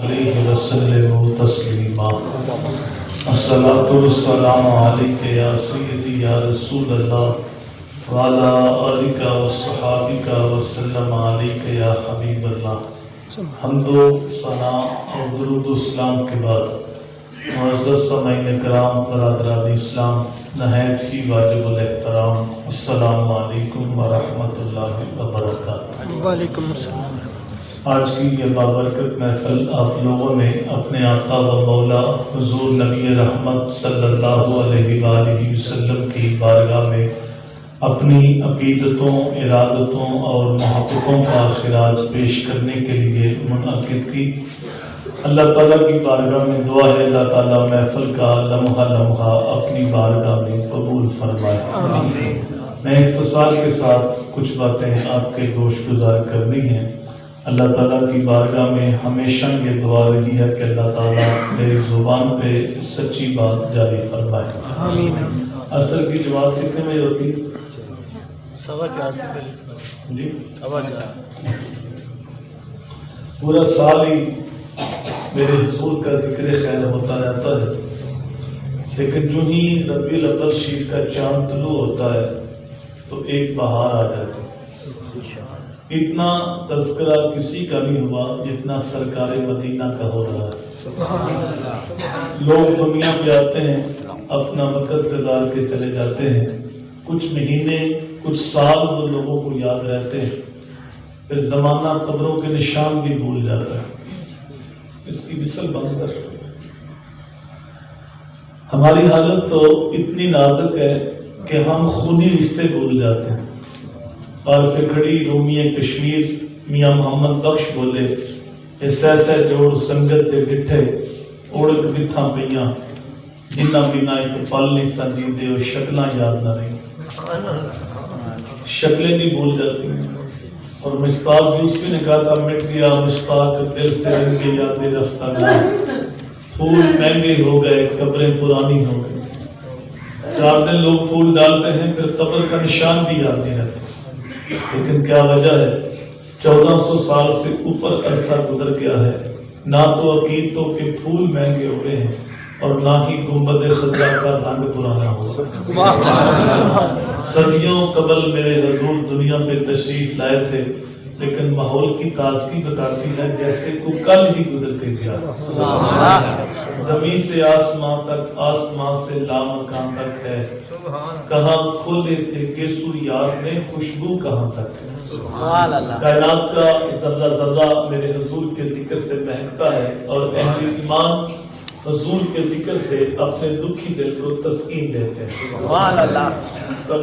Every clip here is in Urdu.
علیہ وسلم تسلیما الصلاۃ والسلام علیک یا سیدی یا رسول اللہ وعلی آلک وصحابک وسلم علیک یا حبیب اللہ۔ حمد و ثنا اور درود و سلام کے بعد معزز سامعین کرام، برادران اسلام، نہایت ہی واجب الاحترام السلام علیکم ورحمۃ اللہ وبرکاتہ۔ وعلیکم السلام۔ آج کی یہ بابرکت محفل آپ لوگوں نے اپنے آقا و مولا حضور نبی رحمت صلی اللہ علیہ وآلہ وسلم کی بارگاہ میں اپنی عقیدتوں، ارادتوں اور محبتوں کا خراج پیش کرنے کے لیے منعقد کی۔ اللہ تعالیٰ کی بارگاہ میں دعا ہے اللہ تعالیٰ محفل کا لمحہ لمحہ اپنی بارگاہ میں قبول فرمائے۔ میں اختصار کے ساتھ کچھ باتیں آپ کے گوش گزار کرنی ہیں۔ اللہ تعالیٰ کی بارگاہ میں ہمیشہ یہ دعا رہی ہے کہ اللہ تعالیٰ میری زبان پہ سچی بات جاری فرمائے۔ آمین۔ عصر کی جماعت کتنے بجے ہوتی ہے؟ 4:15 جی 4:15۔ پورا سال ہی میرے حضور کا ذکر خیر ہوتا رہتا ہے، لیکن جو ہی ربیع الاول شریف کا چاند طلوع ہوتا ہے تو ایک بہار آ جاتی ہے۔ اتنا تذکرہ کسی کا نہیں ہوا جتنا سرکار مدینہ کا ہو رہا ہے۔ لوگ دنیا پہ آتے ہیں، اپنا وقت گزار کے چلے جاتے ہیں، کچھ مہینے کچھ سال وہ لوگوں کو یاد رہتے ہیں، پھر زمانہ قبروں کے نشان بھی بھول جاتا ہے۔ اس کی مثل بن کر ہماری حالت تو اتنی نازک ہے کہ ہم خونی رشتے بھول جاتے ہیں۔ عارف کھڑی رومی کشمیر میاں محمد بخش بولے، سہ سہ جوڑ سنگت دے ڈٹھے اوڑک بتھاں پئیاں، جنہ بنا ایک پل نہیں سنجیدے اور شکلاں یاد نہ رہی۔ شکلیں بھی بھول جاتی ہیں۔ اور مشتاق یوسفی نے کہا تھا، مٹ گیا مشتاق دل سے رنگ یاد رفتہ گیا، پھول مہنگے ہو گئے قبریں پرانی ہو گئی۔ 4 دن لوگ پھول ڈالتے ہیں، پھر قبر کا نشان بھی یاد نہیں رہتا۔ لیکن کیا وجہ ہے؟ 1400 سال سے اوپر عرصہ گزر گیا ہے، نہ تو عقیدتوں کے پھول مہنگے ہوئے ہیں اور نہ ہی گنبد خضرا کا رنگ پرانا ہوا۔ صدیوں قبل میرے حضور دنیا پہ تشریف لائے تھے، لیکن ماحول کی تازگی بتاتی ہے جیسے کوئی کل ہی گزر کے گیا۔ زمین سے آسمان تک، آسمان سے لامکان تک ہے، کہاں کھولے تھے گیسو یاد میں، خوشبو کہاں تک ہے۔ کائنات کا ذرہ ذرہ میرے حضور کے ذکر سے مہکتا ہے، اور اہل ایمان حضور کے ذکر سے اپنے دکھی دل کو تسکین دیتے ہیں۔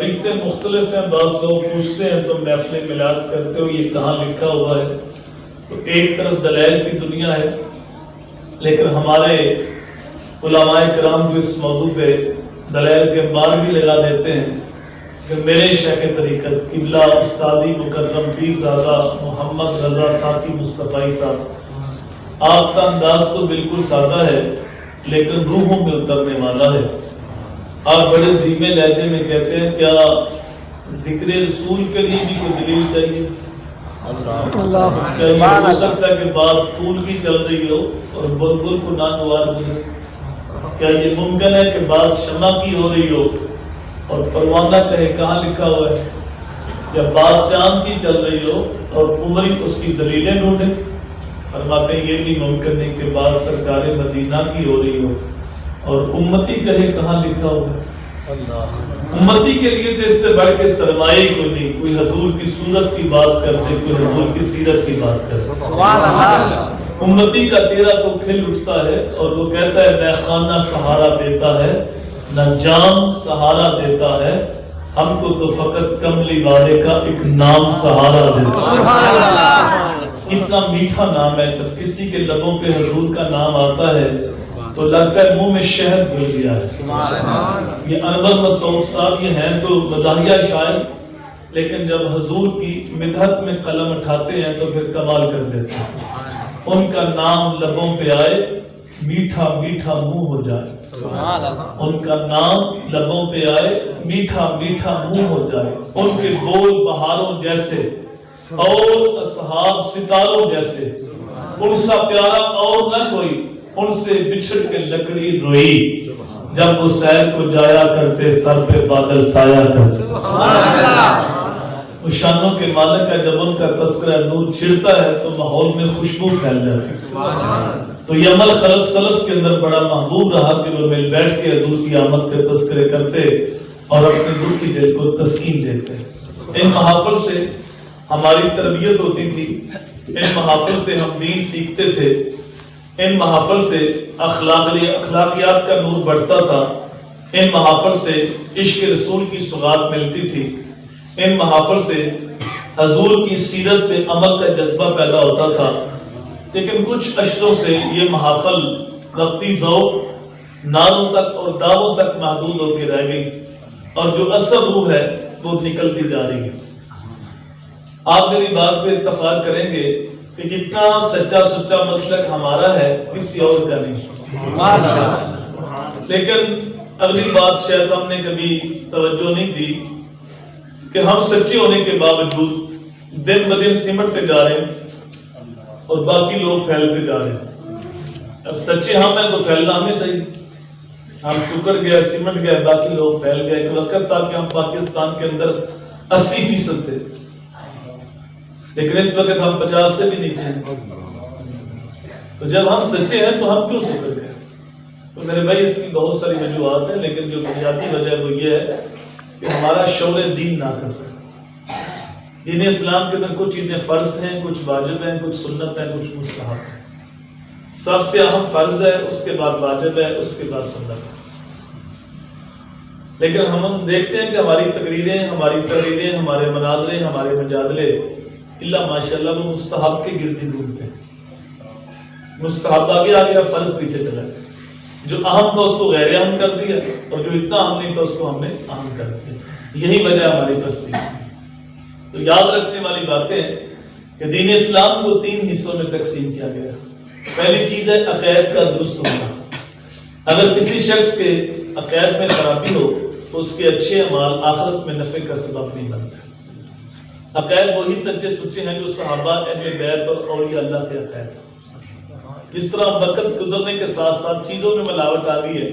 رشتے مختلف ہیں، بعض لوگ پوچھتے ہیں تو محفل میلاد کرتے ہو یہ کہاں لکھا ہوا ہے؟ تو ایک طرف دلائل کی دنیا ہے، لیکن ہمارے علماء کرام جو اس موضوع پہ دلائل کے بار بھی لگا دیتے ہیں کہ میرے شیخ طریقت قبلہ استادی مکرم پیرزادہ محمد رضا ساقی مصطفی صاحب، آپ کا انداز تو بالکل سادہ ہے لیکن روحوں میں اترنے والا ہے۔ آپ بڑے دھیمے لہجے میں کہتے ہیں، کیا ذکر رسول کے لیے بھی کوئی دلیل چاہیے؟ کیا یہ ہو سکتا ہے کہ بات پھول کی چل رہی ہو اور بلبل کو ناگوار ملے؟ کیا یہ ممکن ہے کہ بات شمع کی ہو رہی ہو اور پروانہ کہے کہاں لکھا ہوا ہے؟ یا بات چاند کی چل رہی ہو اور قمری اس کی دلیلیں ڈھونڈے؟ فرماتے ہیں یہ بھی ممکن نہیں کہ بات سرکار مدینہ کی ہو رہی ہو اور امتی کہے کہاں لکھا ہوا ہے۔ امتی کے لیے تو اس سے بڑھ کے سرمایہ کوئی نہیں، کوئی حضور کی صورت کی بات کرتے، کوئی حضور کی سیرت کی بات کرتے۔ امتی کا چہرہ تو کھل اٹھتا ہے اور وہ کہتا ہے، میں خانہ سہارا دیتا ہے نہ جام سہارا دیتا ہے، ہم کو تو فقط کملی والے کا ایک نام سہارا دیتا ہے۔ اتنا میٹھا نام ہے، جب کسی کے لبوں پہ حضور کا نام آتا ہے تو لگتا ہے منہ میں شہد گھل گیا ہے۔ یہ انور مسعود صاحب یہ ہیں تو مداحیہ شاعر، لیکن جب حضور کی مدحت میں قلم اٹھاتے ہیں تو پھر کمال کر دیتے ہیں۔ ان کا نام لبوں پہ آئے، میٹھا میٹھا منہ ہو جائے۔ ان کا نام لبوں پہ آئے، میٹھا میٹھا منہ ہو جائے۔ ان کے بول بہاروں جیسے اور اصحاب ستاروں جیسے، ان سا پیارا اور نہ کوئی، ان سے بچھڑ کے لکڑی روئی، جب وہ سیر کو جایا کرتے سر پہ بادل سایہ کرتے۔ وہ شانوں کے مالک ہے، جب ان کا تذکرہ نور چھڑتا ہے تو ماحول میں خوشبو پھیل جاتی ہے۔ تو یہ عمل خلف سلف کے اندر بڑا محبوب رہا کہ وہ مل بیٹھ کے حضور کی آمد کے تذکرے کرتے اور اپنے دکھی دل کو تسکین دیتے۔ ان محافل سے ہماری تربیت ہوتی تھی، ان محافل سے ہم دین سیکھتے تھے، ان محافل سے اخلاقیات کا نور بڑھتا تھا، ان محافل سے عشق رسول کی سوغات ملتی تھی، ان محافل سے حضور کی سیرت پہ عمل کا جذبہ پیدا ہوتا تھا۔ لیکن کچھ اشروں سے یہ محافل وقتی ذوق نعروں تک اور دعووں تک محدود ہو کے رہ گئی، اور جو اصل روح ہے وہ نکلتی جا رہی ہے۔ آپ میری بات پہ اتفاق کریں گے کہ جتنا سچا سچا مسلک ہمارا ہے کسی اور کا نہیں، لیکن اگلی بات شاید ہم نے کبھی توجہ نہیں دی کہ ہم سچے ہونے کے باوجود دن بدن سمٹتے جا رہے ہیں اور باقی لوگ پھیلتے جا رہے ہیں۔ اب سچے ہم ہیں تو پھیلنا ہمیں چاہیے، ہم سکڑ گئے سمٹ گئے باقی لوگ پھیل گئے۔ ایک وقت تھا کہ ہم پاکستان کے اندر 80% تھے، لیکن اس وقت ہم 50 سے بھی نیچے ہیں۔ تو جب ہم سچے ہیں تو ہم کیوں سکڑ گئے؟ تو میرے بھائی اس کی بہت ساری وجوہات ہیں، لیکن جو بنیادی وجہ وہ یہ ہے کہ ہمارا شعور دین ناقص ہے۔ دین اسلام کے اندر کچھ چیزیں فرض ہیں، کچھ واجب ہیں، کچھ سنت ہیں، کچھ مستحب ہیں۔ سب سے اہم فرض ہے، اس کے بعد واجب ہے، اس کے بعد سنت ہے۔ لیکن ہم دیکھتے ہیں کہ ہماری تقریریں، ہماری تحریریں، ہمارے مناظرے، ہمارے مجادلے اللہ ماشاءاللہ وہ مستحب کے گردی ڈھونڈتے ہیں۔ مستحب آگے آ گیا، فرض پیچھے چلا گیا۔ جو اہم تھا اس کو غیر اہم کر دیا، اور جو اتنا اہم نہیں تھا اس کو ہم نے اہم کر دیا۔ یہی وجہ ہماری پستی ہے۔ تو یاد رکھنے والی باتیں ہیں کہ دین اسلام کو 3 حصوں میں تقسیم کیا گیا۔ پہلی چیز ہے عقائد کا درست ہونا۔ اگر کسی شخص کے عقائد میں خرابی ہو تو اس کے اچھے اعمال آخرت میں نفع کا سبب نہیں بنتے۔ عقائد وہی سچے سچے ہیں جو صحابہ، اہل بیت اور اولیاء اللہ کے عقائد ہیں۔ جس طرح وقت گزرنے کے ساتھ ساتھ چیزوں میں ملاوٹ آ گئی ہے،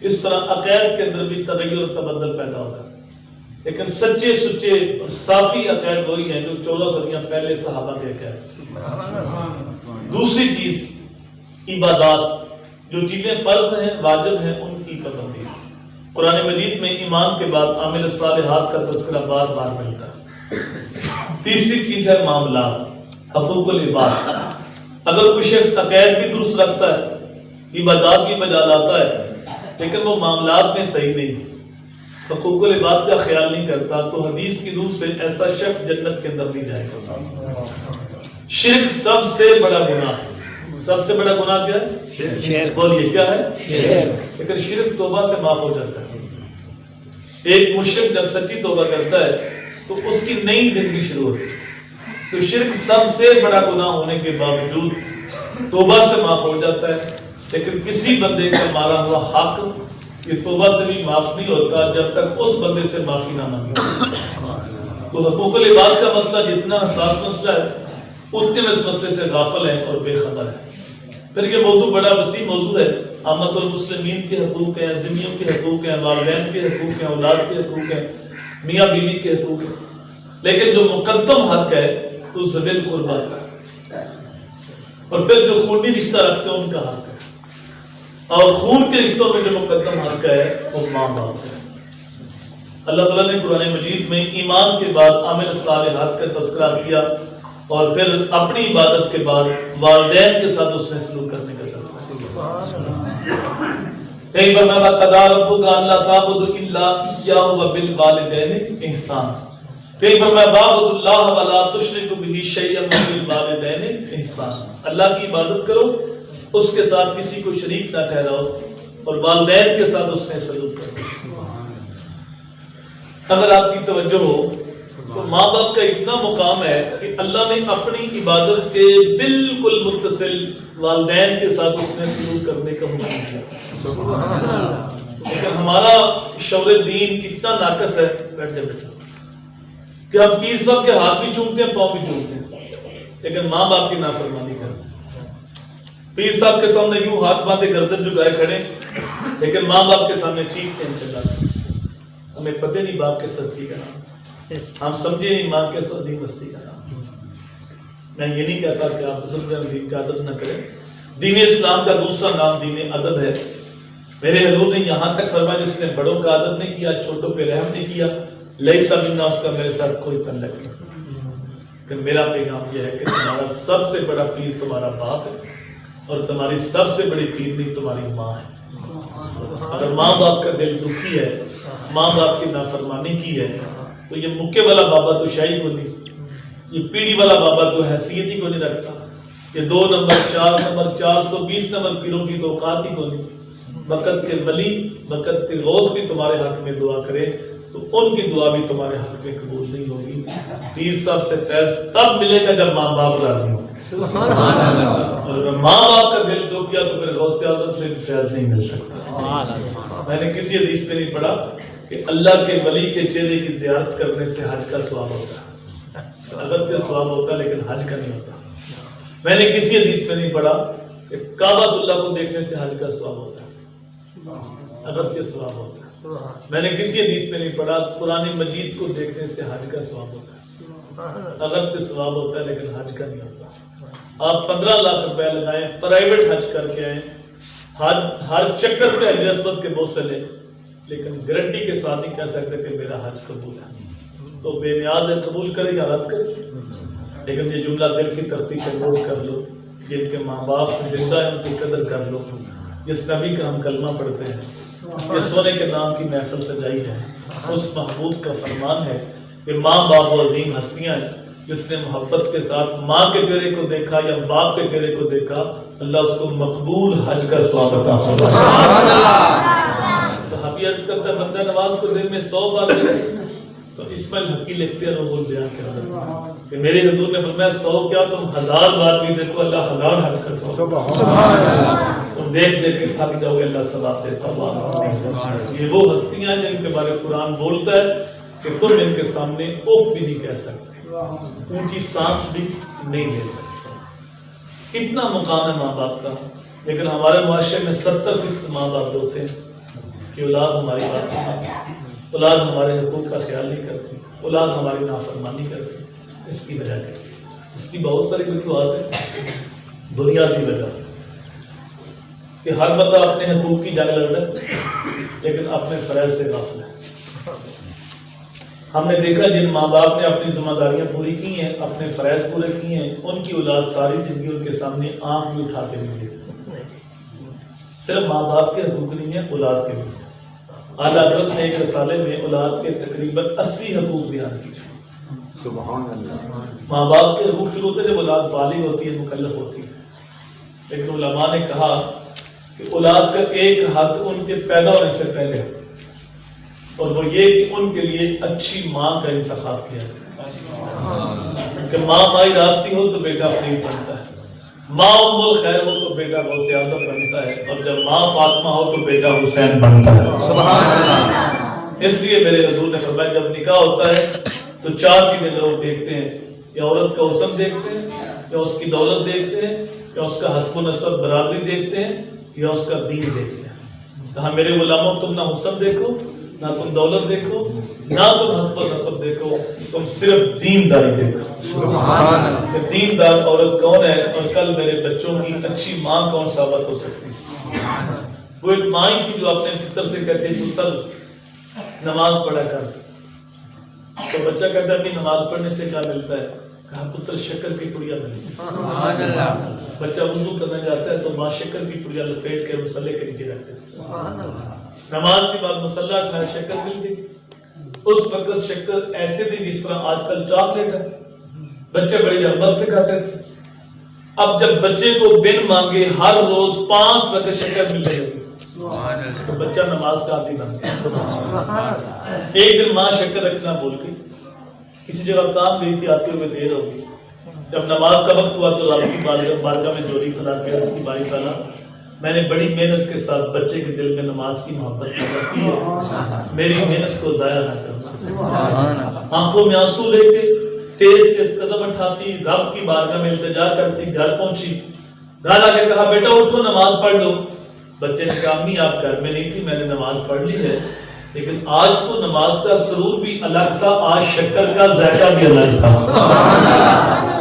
اس طرح عقائد کے اندر بھی تغیر اور تبدل پیدا ہوگا۔ لیکن سچے سچے اور صافی عقائد وہی ہیں جو 14 صدیاں پہلے صحابہ کے عقائد۔ دوسری چیز عبادات، جو چیزیں فرض ہیں، واجب ہیں، ان کی پابندی۔ قرآن مجید میں ایمان کے بعد عامل الصالحات کا تذکرہ بار بار ملتا ہے۔ تیسری چیز ہے معاملات، حقوق العباد۔ اگر کوئی شخص عقائد بھی درست رکھتا ہے، عبادات بھی بجا لاتا ہے، لیکن وہ معاملات میں صحیح نہیں، حقوق العباد کا خیال نہیں کرتا، تو حدیث کی روح سے ایسا شخص جنت کے اندر نہیں جائے گا۔ شرک سب سے بڑا گناہ، سب سے بڑا گناہ کیا ہے؟ بولیے کیا ہے؟ لیکن شرک توبہ سے معاف ہو جاتا ہے۔ ایک مشرک جب سچی توبہ کرتا ہے تو اس کی نئی زندگی شروع ہوتی ہے۔ تو شرک سب سے بڑا گناہ ہونے کے باوجود توبہ سے معاف ہو جاتا ہے، لیکن کسی بندے کا مارا ہوا حق یہ توبہ سے بھی معاف نہیں ہوتا جب تک اس بندے سے معافی نہ مانگے۔ تو حقوق العباد کا مسئلہ جتنا حساس مسئلہ ہے، اتنے میں اس مسئلے سے غافل ہیں اور بے خبر ہیں۔ پھر یہ موضوع بڑا وسیع موضوع ہے۔ عامت المسلمین کے حقوق ہیں، ذمیوں کے حقوق ہیں، والدین کے حقوق ہیں، اولاد کے حقوق ہیں، میاں بیوی کے حقوق ہیں، لیکن جو مقدم حق ہے تو ذوی القربیٰ کا، اور پھر جو خونی رشتہ رکھتے ہیں ان کا حق ہے، اور خون کے رشتوں میں جو مقدم حق ہے وہ ماں باپ ہے۔ اللہ تعالیٰ نے قرآن مجید میں ایمان کے بعد عامل الصالحات کا تذکرہ کیا، اور پھر اپنی عبادت کے بعد والدین کے ساتھ اس نے سلوک کرنے کا تذکرہ۔ کئی فرمایا قضى ربك ألا تعبدوا إلا إياه وبالوالدين إحسانا۔ کئی فرمایا واعبدوا الله ولا تشركوا به شيئا وبالوالدين إحسانا۔ اللہ کی عبادت کرو، اس کے ساتھ کسی کو شریک نہ ٹھہراؤ، اور والدین کے ساتھ اس نے سلوک کرو۔ اگر آپ کی توجہ ہو تو ماں باپ کا اتنا مقام ہے کہ اللہ نے اپنی عبادت کے بالکل متصل والدین کے ساتھ اس نے سلوک کرنے کا حکم دیا۔ لیکن ہمارا شعور دین اتنا ناقص ہے، بیٹھے بیٹھے کہ ہم پیر صاحب کے ہاتھ بھی چومتے ہیں، پاؤں بھی چومتے ہیں، لیکن ماں باپ کی نافرمانی کرتے ہیں۔ پیر صاحب کے سامنے یوں ہاتھ باندھے گردن جھکائے کھڑے، لیکن ماں باپ کے سامنے چیختے ہیں چلاتے۔ ہمیں پتہ نہیں باپ کے ہستی کا نام، ہم سمجھے نہیں ماں کے عظیم ہستی کا نام۔ میں یہ نہیں کہتا کہ آپ بزرگ دین کا ادب نہ کریں، دین اسلام کا دوسرا نام دین ادب ہے۔ میرے حضور نے یہاں تک فرمایا جس نے بڑوں کا ادب نہیں کیا، چھوٹوں پہ رحم نہیں کیا، لیسا منا، اس کا میرے ساتھ کوئی تعلق نہیں۔ کہ میرا پیغام یہ ہے کہ تمہارا سب سے بڑا پیر تمہارا باپ ہے، اور تمہاری سب سے بڑی پیرنی تمہاری ماں ہے۔ اگر ماں باپ کا دل دکھی ہے، ماں باپ کی نافرمانی کی ہے، تو یہ مکے والا بابا تو شاہی کو نہیں، یہ پیڑھی والا بابا تو حیثیت ہی کو نہیں رکھتا، یہ 2 نمبر 4 نمبر 420 نمبر پیروں کی تو اوقات ہی کو نہیں۔ وقت کے ولی، وقت کے غوث بھی تمہارے حق میں دعا کرے تو ان کی دعا بھی تمہارے حق میں قبول نہیں ہوگی۔ پیر صاحب سے فیض تب ملے گا جب ماں باپ راضی ہوں، اور اگر ماں باپ کا دل دکھ گیا تو پھر غوث اعظم سے فیض نہیں مل سکتا۔ میں نے کسی حدیث میں نہیں پڑھا کہ اللہ کے ولی کے چہرے کی زیارت کرنے سے حج کا ثواب ہوتا ہے، اگر سے ثواب ہوتا ہے لیکن حج کا نہیں ہوتا۔ میں نے کسی حدیث میں نہیں پڑھا کہ کعبۃ اللہ کو دیکھنے سے حج کا ثواب ہوتا ہے، اگر کے ثواب ہوتا ہے۔ میں نے کسی حدیث میں نہیں پڑھا قرآن مجید کو دیکھنے سے حج کا ثواب ہوتا ہے، اگر سے ثواب ہوتا ہے لیکن حج کا نہیں ہوتا۔ آپ 15 لاکھ روپے لگائیں، پرائیویٹ حج کر کے آئیں، ہر چکر پہ حجر اسود کے بوسے لیں، لیکن گارنٹی کے ساتھ نہیں کہہ سکتے کہ میرا حج قبول ہے۔ تو بے نیاز ہے، قبول کرے یا رد کرے، لیکن یہ جملہ دل کی ترتیب پہ نوٹ کر لو، جن کے ماں باپ زندہ ہیں ان کی قدر کر لو۔ جس نبی کا ہم کلمہ پڑھتے ہیں، یہ سونے کے نام کی محفل سجائی ہے، اس محبوب کا فرمان ہے کہ ماں باپ و عظیم ہستیاں ہیں، جس نے محبت کے ساتھ ماں کے چہرے کو دیکھا یا باپ کے چہرے کو دیکھا، اللہ اس کو مقبول حج کا ثواب عطا فرمائے۔ صحابی عرض کرتا ہے بندہ نماز کو دن میں 100 بار دے تو اسماعیل حقی لکھتے ہیں روح البیان کے اندر کہ میرے حضور نے فرمایا 100 کیا تم 1000 بار بھی دیکھو، اللہ 1000 حج کا ثواب، تم دیکھ دیکھ کے تھک جاؤ گے، اللہ ثواب دیتا ہے۔ یہ وہ ہستیاں ہیں جن کے بارے قرآن بولتا ہے کہ تم ان کے سامنے اوف بھی نہیں کہہ سکتے، اونچی سانس بھی نہیں لے سکتے۔ کتنا مقام ہے ماں باپ کا، لیکن ہمارے معاشرے میں 70% ماں باپ ہوتے ہیں کہ اولاد ہماری بات نہیں مانتی، اولاد ہمارے حقوق کا خیال نہیں کرتی، اولاد ہماری نافرمانی کرتی۔ اس کی وجہ ہے، اس کی بہت ساری وجوہات ہیں۔ بنیادی وجہ کہ ہر بندہ اپنے حقوق کی جنگ لڑ رہا ہے لیکن اپنے فرائض سے غافل ہے۔ ہم نے دیکھا جن ماں باپ نے اپنی ذمہ داریاں پوری کی ہیں، اپنے فرائض پورے کیے ہیں، ان کی اولاد ساری زندگی ان کے سامنے آنکھ بھی اٹھا کے نہیں دیکھتی۔ صرف ماں باپ کے حقوق نہیں ہیں، اولاد کے بھی۔ اعلیٰ حضرت نے ایک رسالے میں اولاد کے تقریباً 80 حقوق بیان کیے۔ سبحان اللہ۔ ماں باپ کے حقوق شروع ہوتے جب اولاد بالغ ہوتی ہے، مکلف ہوتی ہے، لیکن علماء نے کہا کہ اولاد کا ایک حق ان کے پیدا ہونے سے پہلے، اور وہ یہ کہ ان کے لیے اچھی ماں کا انتخاب کیا جائے۔ کہ ماں مائی راستی ہو تو بیٹا فرید بنتا ہے، ماں ام الخیر ہو تو بیٹا غوث اعظم بنتا ہے، اور جب ماں فاطمہ ہو تو بیٹا حسین بنتا ہے۔ سبحان اللہ۔ اس لیے میرے حضور نے فرمایا جب نکاح ہوتا ہے تو 4 چیزیں لوگ دیکھتے ہیں، یا عورت کا حسن دیکھتے ہیں، یا اس کی دولت دیکھتے ہیں، یا اس کا حسب و نسب برادری دیکھتے ہیں، یا اس کا دین دیکھتے ہیں۔ کہا میرے غلاموں تم نہ حسن دیکھو، نہ تم دولت دیکھو، نہ تم حسب و نسب دیکھو، تم صرف دینداری دیکھو کہ دیندار عورت کون ہے، اور کل میرے بچوں کی اچھی ماں کون ثابت ہو سکتی ہے۔ وہ ایک ماں ہی تھی جو اپنے پتر سے کہتے پتر نماز پڑھا کر، تو بچہ کہتا ہے کہ نماز پڑھنے سے کیا ملتا ہے؟ کہا پتر شکر کی پڑیا ملتی ہے۔ بچہ وضو کرنے جاتا ہے تو ماں شکر کی پڑیا لپیٹ کے مصلے کے نیچے رکھتے ہیں، نماز کے بعد مصلہ اٹھایا شکر مل گئی۔ اس وقت شکر ایسے تھی جس طرح آج کل چاکلیٹ ہے، بچے بڑی رغبت سے کھاتے تھے۔ اب جب بچے کو بن مانگے ہر روز 5 وقت شکر مل رہی ہوگی تو بچہ نماز کا عادی بن گیا۔ ایک دن ماں شکر رکھنا بھول گئی، کسی جگہ کام گئی تھی، آتے ہوئے دیر ہوگی۔ جب نماز کا وقت ہوا تو رب کی بارگاہ میں جوڑی کھڑا کیا، اس کی باری تعالیٰ میں نے بڑی محنت کے ساتھ بچے کے دل میں نماز کی محبت پیدا کی ہے، میری محنت کو ضائع نہ کرنا۔ آنکھوں میں آنسو لے کے تیز تیز قدم اٹھاتی، رب کی بارگاہ میں التجا کرتی، گھر پہنچی، دادا نے کہا بیٹا اٹھو نماز پڑھ لو. بچے نے کہا امی آپ گھر میں نہیں تھی, میں نے نماز پڑھ لی ہے, لیکن آج تو نماز کا سرور بھی الگ تھا, آج شکر کا ذائقہ بھی الگ تھا.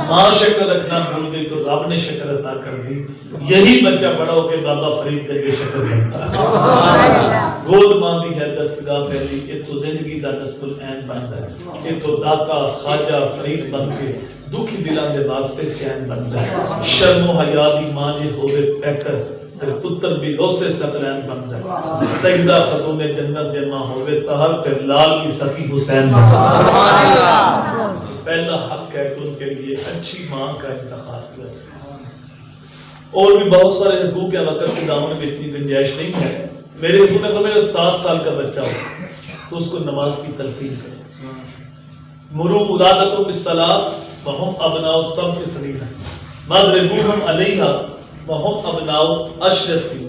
ماں شکر رکھنا بھول گئی تو رب نے شکر عطا کر دی. یہی بچہ بڑا ہو کے بابا فرید کے شکر کرتا ہے. گود ماندی ہے دستگاہ پہلی, یہ تو زندگی کا نصب العین بنتا ہے. یہ تو داتا خواجہ فرید بن کے دکھی دلاں دے واسطے چین بنتا ہے. شرم و حیا دی ماں جے ہوے پیکر تے پتر بھی روسے سکلین بنتا ہے. سجدہ خاتون جنت دے ماں ہوے طاہر تے لال کی سکی حسین بنتا ہے. سبحان اللہ. پہلا حق ہے کہ ان کے لیے اچھی ماں کا انتخاب کیا جائے. اور بھی بہت سارے حقوق ہیں, وقت کے دامن میں اتنی گنجائش نہیں ہے. میرے حضور نے فرمایا 7 سال کا بچہ ہو تو اس کو نماز کی تلقین کرو. مروا اولادکم بالصلاۃ وهم ابناء السبع سنین واضربوهم علیہا وهم ابناء 10 سنین.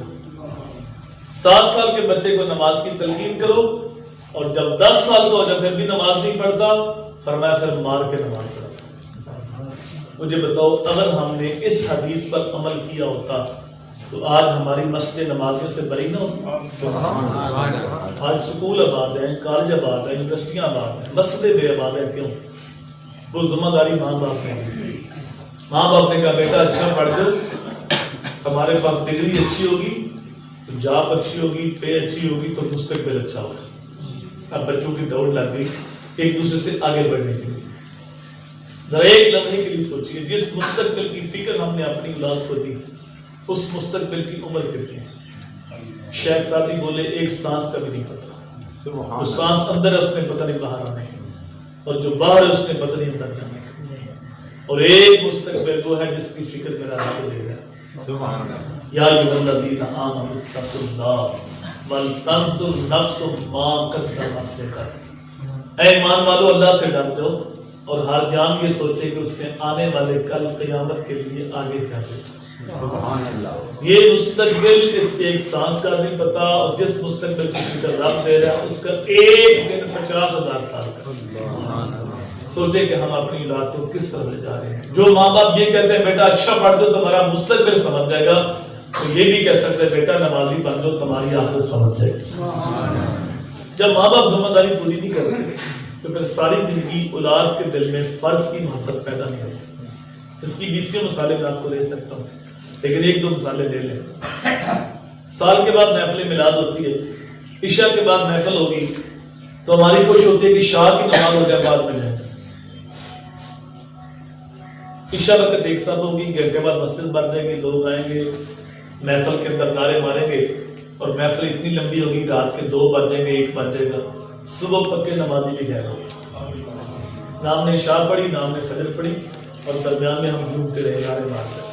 7 سال کے بچے کو نماز کی تلقین کرو, اور جب 10 سال کا ہو جب پھر بھی نماز نہیں پڑھتا, فرمایا پھر مار کے نماز پڑھتا. مجھے بتاؤ اگر ہم نے اس حدیث پر عمل کیا ہوتا تو آج ہماری مسجد نمازوں سے بری نہ ہوتی. آج سکول آباد ہیں, کالج آباد ہیں, یونیورسٹیاں آباد ہیں, مسجدیں بے آباد ہیں. کیوں؟ وہ ذمہ داری ماں باپ نے. ماں باپ نے کہا بیٹا اچھا پڑھ دو, ہمارے پاس ڈگری اچھی ہوگی, جاب اچھی ہوگی, پے اچھی ہوگی تو مستقبل اچھا ہوگا. اب بچوں کی دوڑ لگ گئی ایک دوسرے سے آگے بڑھنے کے لیے. ذرا ایک لمحے کے لیے سوچیے, جس مستقبل کی فکر ہم نے اپنی اولاد کو دی اس مستقبل کی عمر کتنی ہے؟ شیخ ساتھی بولے ایک سانس کا بھی نہیں پتا. وہ سانس اندر ہے اس نے پتہ نہیں باہر آنا ہے, اور جو باہر ہے اس نے پتہ نہیں اندر جانا ہے. اور ایک مستقبل وہ ہے جس کی فکر میرا رب دے گا. یا ایھا الذین آمنوا اتقوا اللہ ولتنظر نفس ما قدمت لغد. اے ایمان والو اللہ سے ڈر جاؤ اور ہر جان یہ سوچے کہ اس نے آنے والے کل قیامت کے لیے آگے کیا کرنا. یہ مستقبل اس کے ایک سانس کا نہیں پتا, اور جس مستقبل کی فکر رب دے رہا ہے اس کا ایک دن 50,000 سال کا. سوچے کہ ہم اپنی اولاد کو کس طرح لے جا رہے ہیں. جو ماں باپ یہ کہتے ہیں بیٹا اچھا پڑھ دو تمہارا مستقبل سمجھ جائے گا, تو یہ بھی کہہ سکتے ہیں بیٹا نمازی بن جاؤ تمہاری آخرت سمجھ جائے گی. جب ماں باپ ذمہ داری پوری نہیں کرتے تو پھر ساری زندگی اولاد کے دل میں فرض کی محبت پیدا نہیں ہوتی. اس کی 20 مثالیں میں آپ کو دے سکتا ہوں, لیکن 1-2 مثالیں لے لیں. سال کے بعد محفل میلاد ہوتی ہے, عشاء کے بعد محفل ہوگی تو ہماری کوشش ہوتی ہے کہ شاہ کی نماز ہو جائے بعد میں جائیں. عشاء وقت ایک ساتھ ہوگی, گھنٹے بعد مسجد بن جائیں گے, لوگ آئیں گے, محفل کے اندر نعرے ماریں گے, اور محفل اتنی لمبی ہوگی رات کے 2 بج جائیں گے, 1 بج جائے گا. صبح پکے نمازی بھی گئے ہو, نام نے عشاء پڑھی, نام نے فجر پڑھی, اور درمیان میں ہم گھومتے رہے, نعرے مارتے.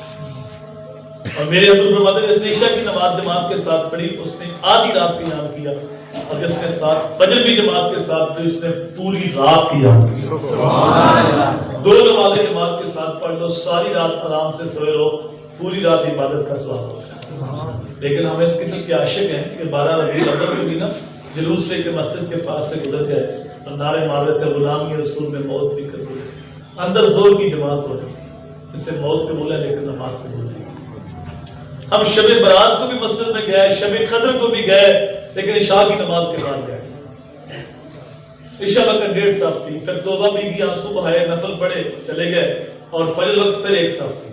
اور میرے حضور فرماتے ہیں جس نے عشاء کی نماز جماعت کے ساتھ پڑھی اس نے آدھی رات قیام کیا, اور جس نے ساتھ فجر بھی جماعت کے ساتھ پڑھی اس نے پوری رات قیام کیا. سبحان اللہ. 2 نمازیں جماعت کے ساتھ پڑھ لو, ساری رات آرام سے سوئے رہو, پوری رات عبادت کا ثواب ہوگا. لیکن ہم اس قسم کے عاشق ہیں کہ 12 ربیع الاول میں بھی نا جلوس لے کے مسجد کے پاس سے گزر جائے اور نعرے مار دیتے غلامی رسول میں موت بھی قبول ہے. اندر زور کی جماعت ہو رہی, اس سے موت قبول ہے لیکن نماز قبول نہیں. ہم شب برات کو بھی مسجد میں گئے, شب قدر کو بھی گئے, لیکن عشاء کی نماز کے بعد گئے. عشاء وقت 1.5 صف تھی, پھر توبہ بھی کی, آنسو بہائے, نفل پڑھے, چلے گئے, اور فجر وقت پھر 1 صف تھی.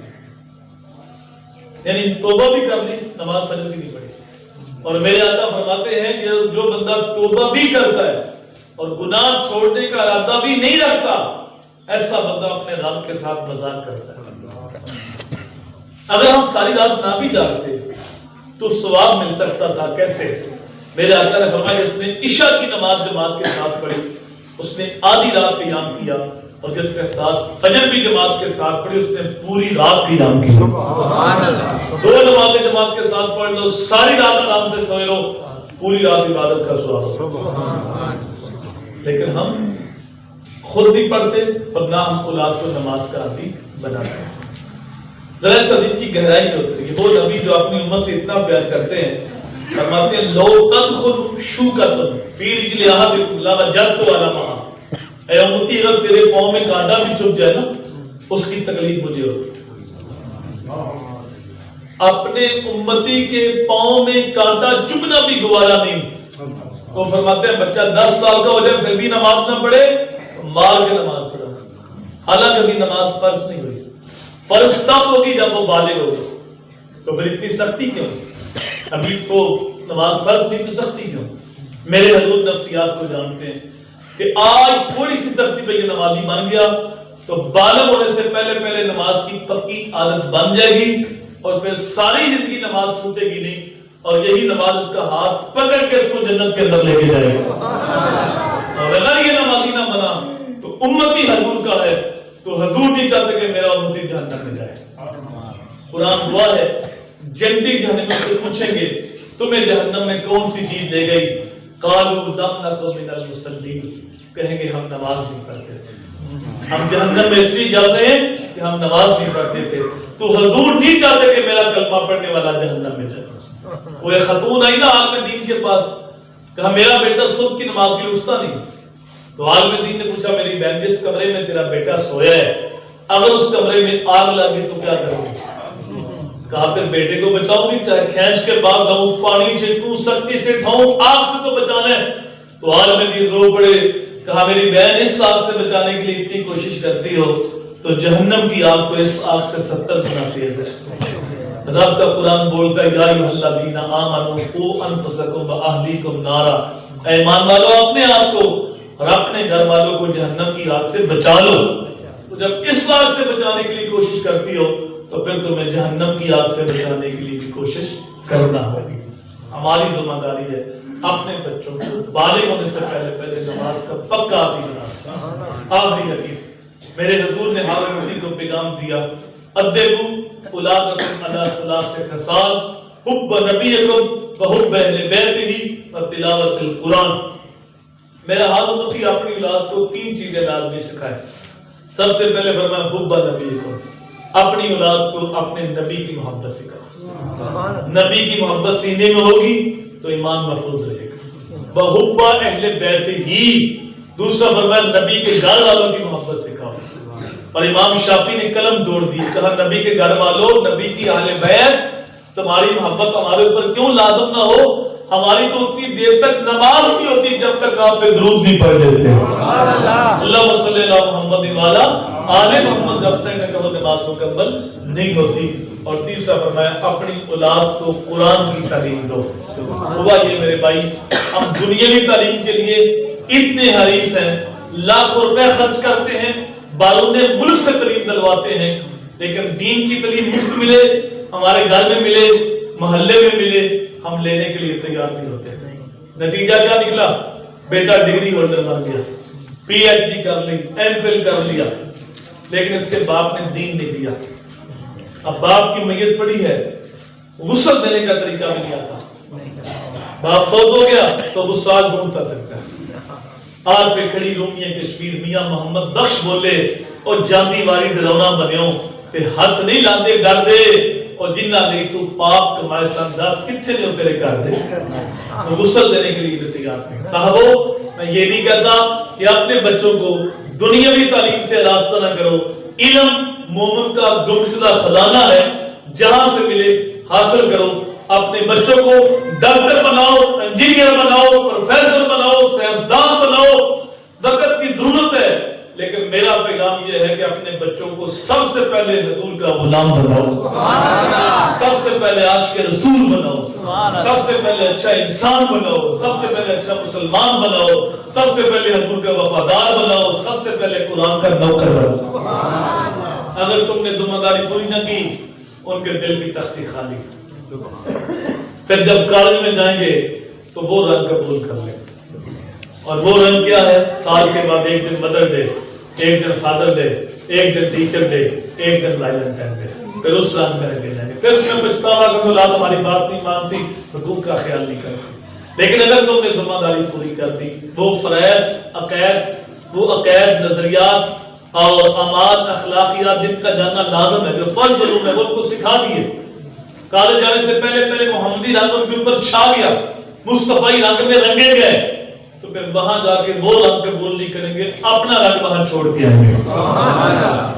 یعنی توبہ بھی کر لی, نماز فجر بھی نہیں پڑھی. اور میرے آقا فرماتے ہیں کہ جو بندہ توبہ بھی کرتا ہے اور گناہ چھوڑنے کا ارادہ بھی نہیں رکھتا, ایسا بندہ اپنے رب کے ساتھ مذاق کرتا ہے. اگر ہم ساری رات نہ بھی جاگتے تو ثواب مل سکتا تھا. کیسے؟ میرے آقا نے فرمایا جس نے عشاء کی نماز جماعت کے ساتھ پڑھی اس نے آدھی رات قیام کیا, اور جس کے ساتھ فجر بھی جماعت کے ساتھ پڑھی اس نے پوری رات قیام کیا. سبحان اللہ. 2 نمازیں جماعت کے ساتھ پڑھ لو, ساری رات آرام سے سوئے رہو, پوری رات عبادت کا ثواب. لیکن ہم خود نہیں پڑھتے اور نہ ہم اولاد کو نماز کا عادی بناتے ہیں. ذرا اس حدیث کی گہرائی جو ہوتی ہے, وہ نبی جو اپنی امت سے اتنا پیار کرتے ہیں, فرماتے ہیں لو تدخل شوکۃ فی رجل احدکم لوجدت علی ما. اے امتی اگر تیرے پاؤں میں کانٹا بھی چھپ جائے نا اس کی تکلیف مجھے ہوتی. اپنے امتی کے پاؤں میں کانٹا چبھنا بھی گوارا نہیں. وہ فرماتے ہیں بچہ 10 سال کا ہو جائے پھر بھی نماز نہ پڑھے مار کے نماز پڑھا. حالانکہ ابھی نماز فرض نہیں ہوئی. فرض تب ہوگی جب وہ بالغ ہوگا. تو پھر اتنی سختی کیوں؟ ابھی تو نماز فرض نہیں تو سختی کیوں؟ میرے حضور نفسیات کو جانتے ہیں کہ آج تھوڑی سی سختی پہ یہ نمازی بن گیا تو بالغ ہونے سے پہلے پہلے نماز کی پکی عادت بن جائے گی اور پھر ساری زندگی نماز چھوٹے گی نہیں اور یہی نماز اس کا ہاتھ پکڑ کے اس کو جنت کے اندر لے کے جائے گا. اور اگر یہ نمازی نہ بنا تو امتی حضور کا ہے تو حضور نہیں چاہتے کہ میرا امتی جہنم میں جائے. قرآن دعا ہے جنتی جہنم سے پوچھیں گے تمہیں جہنم میں کون سی چیز لے گئی؟ قالوا لم نکن من المصلین. کہیں گے ہم نماز نہیں پڑھتے تھے. ہم جہنم میں اس لیے جاتے ہیں کہ ہم نماز نہیں پڑھتے تھے. تو حضور نہیں چاہتے کہ میرا کلمہ پڑھنے والا جہنم میں جائے. وہ ایک خاتون آئی نا عالم دین کے پاس, کہا میرا بیٹا صبح کی نماز کے لیے اٹھتا نہیں. تو عالم دین نے پوچھا میری بہن جس کمرے میں تیرا بیٹا سویا ہے اگر اس کمرے میں آگ لگی تو کیا کرو گے؟ کہا پھر بیٹے کو بچاؤں گی, چاہے کھینچ کے بعد لاؤں, پانی چھڑکوں, سختی سے ٹھاؤں, آگ سے تو بچانا ہے. تو عالم دین رو پڑے, کہا میری بہن اس آگ سے بچانے کے لیے اتنی کوشش کرتی ہو تو جہنم کی آگ تو اس آگ سے 70 گنا تیز ہے. رب کا قرآن بولتا ہے یا ایھا الذین آمنوا قوا انفسکم واہلیکم نارا. اے ایمان والو اپنے آپ کو اور اپنے گھر والوں کو جہنم کی آگ سے بچا لو. تو جب اس آگ سے بچانے کے لیے کوشش کرتی ہو تو پھر تمہیں جہنم کی آگ سے بچانے کے لیے بھی کوشش کرنا ہوگی. ہماری ذمہ داری ہے اپنے بچوں کو بالغ ہونے سے پہلے پہلے نماز کا پکا عادی بنانا. آخری حدیث میرے حضور نے ہر امتی کو پیغام دیا ادبوا اولادکم علی ثلاث خصال حب نبیکم وحب اہل بیتہ وتلاوۃ القرآن. میرا ہر امتی اپنی اولاد کو 3 چیزیں لازمی سکھائے. سب سے پہلے فرمایا حب نبیکم, اپنی اولاد کو اپنے نبی کی محبت سکھاؤ. نبی کی محبت سینے میں ہوگی تو ایمان محفوظ رہے گا. وحب اہل بیتہ, دوسرا فرمایا نبی کے گھر والوں کی محبت سکھاؤ. اور امام شافعی نے قلم توڑ دی, کہا نبی کے گھر والوں, نبی کی اہل بیت تمہاری محبت ہمارے اوپر کیوں لازم نہ ہو؟ ہماری تو اتنی دیر تک نماز نہیں ہوتی جب تک آپ پہ درود نہیں پڑھ لیتے. اللہم صلی اللہ محمد والا آل محمد جب تک نہ کہو نماز مکمل نہیں ہوتی. اور تیسرا فرمایا اپنی اولاد کو قرآن کی تعلیم دو. ہوا یہ میرے بھائی, ہم دنیاوی تعلیم کے لیے اتنے حریص ہیں, لاکھوں روپے خرچ کرتے ہیں, بیرون ملک سے تعلیم دلواتے ہیں, لیکن دین کی تعلیم مفت ملے, ہمارے گھر میں ملے, محلے میں ملے, ہم لینے کے لیے تیار نہیں ہوتے. نتیجہ کیا نکلا؟ بیٹا ڈگری ہولڈر بن گیا, پی ایچ ڈی کر لی, ایم فل کر لیا, لیکن اس کے باپ نے دین نہیں دیا. اب باپ کی میت پڑی ہے, غسل دینے کا طریقہ بھی نہیں آتا. باپ فوت ہو گیا تو غسل ڈھونڈتا پھرتا ہے. آج سے کھڑی رومیہ کشمیر میاں محمد بخش بولے اور جاندی واری ڈرونا بنیوں تے ہاتھ نہیں لاندے ڈر دے اور جنہ نہیں تو پاپ کمائے سن 10 کتنے نے تیرے کر دے. غسل دینے کے لیے بھی تیار نہیں. صاحبو میں یہ نہیں کہتا کہ اپنے بچوں کو دنیاوی تعلیم سے راستہ نہ کرو. علم مومن کا گمشدہ خزانہ ہے, جہاں سے ملے حاصل کرو. اپنے بچوں کو ڈاکٹر بناؤ, انجینئر بناؤ, پروفیسر بناؤ, سائنسدان بناؤ, وقت کی ضرورت ہے. لیکن میرا پیغام یہ ہے کہ اپنے بچوں کو سب سے پہلے حضور کا غلام بناؤ, سب سے پہلے عاشق رسول بناؤ, سب سے پہلے اچھا انسان بناؤ, سب سے پہلے اچھا مسلمان بناؤ, سب سے پہلے حضور کا وفادار بناؤ, سب سے پہلے قرآن کا نوکر بناؤ. اگر تم نے ذمہ داری پوری نہ کی ان کے دل کی تختی خالی. پھر جب کالج میں جائیں گے تو وہ رنگ قبول کر لیں, اور وہ رنگ کیا ہے؟ سال کے بعد ایک دن مدر ڈے, ایک دن فادر ڈے, ایک دن ٹیچر ڈے, ایک دن ویلنٹائن ڈے. پھر اس رنگ میں رکھے جائیں گے. پھر اس میں پچھتاوا کہ اولاد ہماری بات نہیں مانتی, حقوق کا خیال نہیں کرتی. لیکن اگر تم نے ذمہ داری پوری کر دی, وہ فرائض عقائد نظریات اور اعمال اخلاقیات جن کا جاننا لازم ہے, جو فرض علوم ہے وہ ان کو سکھا دیے. کالج جانے سے پہلے پہلے محمدی رنگ ان کے اوپر چھا گیا, مصطفی رنگ میں رنگے گئے, تو پھر وہاں جا کے وہ رنگ قبول نہیں کریں گے, اپنا رنگ وہاں چھوڑ کے آئیں گے.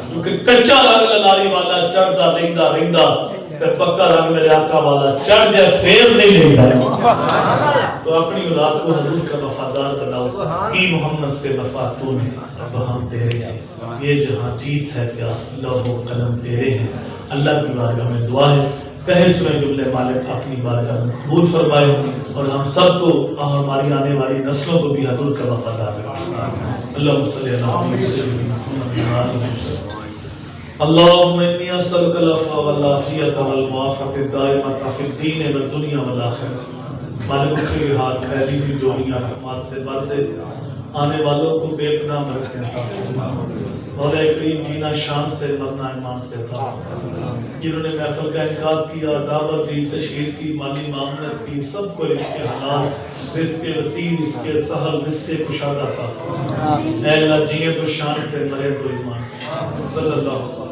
کیونکہ کچا رنگ للاری والا چڑھتا رہندا تے پکا رنگ میرے آقا والا چڑھ جائے پھر نہیں لیتا ہے تو اپنی اولاد کو حضور کا وفادار بناؤ کی محمد سے وفا تو نے اب ہم تیرے ہیں یہ جہاں چیز ہے کیا لوح و قلم تیرے ہیں اللہ کی بارگاہ میں دعا ہے کہے سنے جملے مالک اپنی بارگاہ میں قبول فرمائے اور ہم سب کو اور ہماری آنے والی نسلوں کو بھی حضور کا وفادار بنائے اللہم صلی اللہ علیہ وسلم اللهم إني أسألك العفو والعافية والمعافاة الدائمة في الدين والدنيا والآخرة مالک کے ہاتھ پھیلی ہوئی جوڑیاں رحمات سے بھر دے آنے والوں کو بے پناہ رکھنے مولا کریم جینا شان سے مرنا ایمان سے تھا جنہوں نے محفل کا انعقاد کیا دعوت دی تشہیر کی مالی معاملت کی سب کو رزق حلال رزق وسیع رزق سہل رزق کشادہ تھا اے اللہ جیے تو شان سے مرے تو ایمان سے صلی اللہ